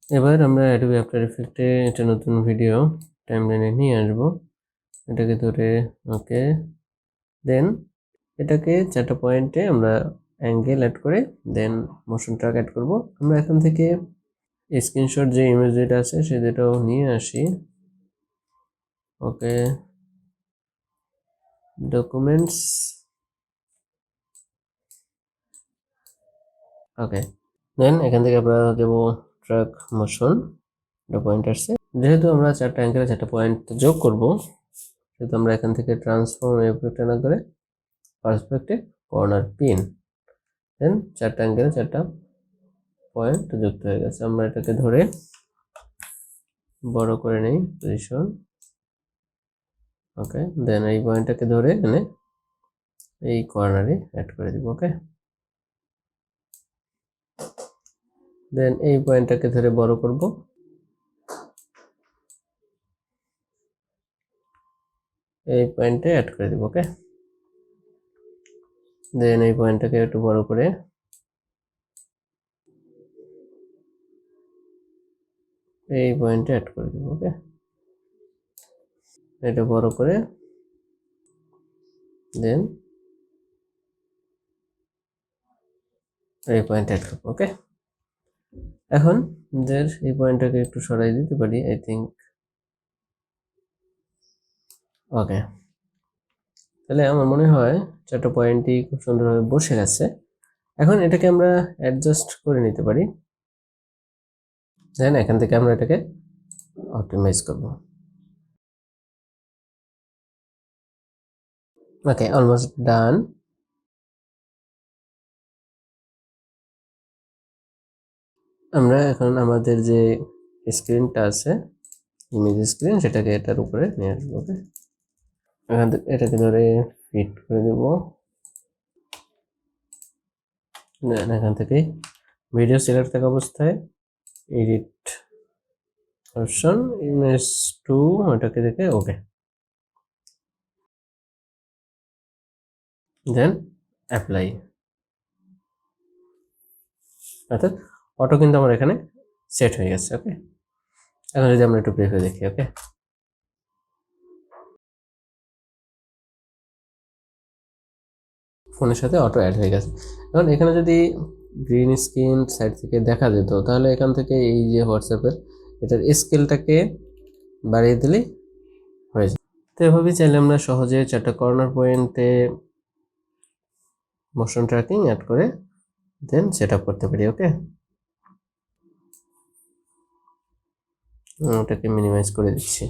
এবার আমরা Adobe after ইফেক্টে একটা নতুন ভিডিও টাইমলাইনে নিয়ে আসবো। এটাকে ধরে ওকে, দেন এটাকে 4টা পয়েন্টে আমরা অ্যাঙ্গেল অ্যাড করে দেন মোশন ট্র্যাক অ্যাড করব। আমরা এখান থেকে স্ক্রিনশট যে ইমেজ যেটা আছে সেটাও নিয়ে আসি। ওকে, ডকুমেন্টস, ওকে, দেন এখান থেকে আমরা দেব ট্র্যাক মোশন পয়েন্ট আসছে। যেহেতু আমরা 4টা অ্যাঙ্গেলে 4টা পয়েন্ট যোগ করব, সেহেতু আমরা এখান থেকে ট্রান্সফর্ম এফেক্ট না করে পার্সপেক্টিভ কর্নার পিন, দেন 4টা অ্যাঙ্গেলে 4টা পয়েন্ট যুক্ত হয়ে গেছে। আমরা এটাকে ধরে বড় করে নেই পজিশন, ওকে, দেন এই পয়েন্টটাকে ধরে এনে এই কর্নারে অ্যাড করে দিব। ওকে, দেন এই পয়েন্টটাকে ধরে বড় করব, এই পয়েন্টে অ্যাড করে দিব। ওকে, দেন এই পয়েন্টটাকে একটু বড় করে এই পয়েন্টে অ্যাড করে দিব। ওকে, এটা বড় করে দেন এই পয়েন্ট অ্যাড করব। ওকে, এখন এই পয়েন্টটাকে একটু সরাই দিতে পারি আই থিঙ্ক। ওকে, তাহলে আমার মনে হয় 4টা পয়েন্টই খুব সুন্দরভাবে বসে গেছে। এখন এটাকে আমরা অ্যাডজাস্ট করে নিতে পারি, দেন এখান থেকে আমরা এটাকে অপটিমাইজ করব। ওকে, অলমোস্ট ডান। আমরা এখন আমাদের যে স্ক্রিনটা আছে ইমেজ স্ক্রিন সেটাকে এটার উপরে নিয়ে আসবো। ওকে, এটাকে ধরে ফিট করে দেব, এখান থেকে ভিডিও সিলেক্ট থাকা অবস্থায় এডিট অপশন ইমেজ টু ওটাকে দেখে ওকে, দেন অ্যাপ্লাই। অর্থাৎ অটো কিন্তু আমার এখানে সেট হয়ে গেছে। ওকে, এখন যদি আমরা একটু প্রিভিউ দেখি, ওকে, ফোনের সাথে অটো অ্যাড হয়ে গেছে। এখন এখানে যদি গ্রিন স্ক্রিন সাইড থেকে দেখা যেত তাহলে এখান থেকে এই যে হোয়াটসঅ্যাপের এটার স্কেলটাকে বাড়িয়ে দিলেই হয়ে যায়। তো এভাবেই চাইলে আমরা সহজে 4টা কর্নার পয়েন্টে মোশন ট্র্যাকিং অ্যাড করে দেন সেট আপ করতে পারি। ওকে, ওটাকে মিনিমাইজ করে দিচ্ছি।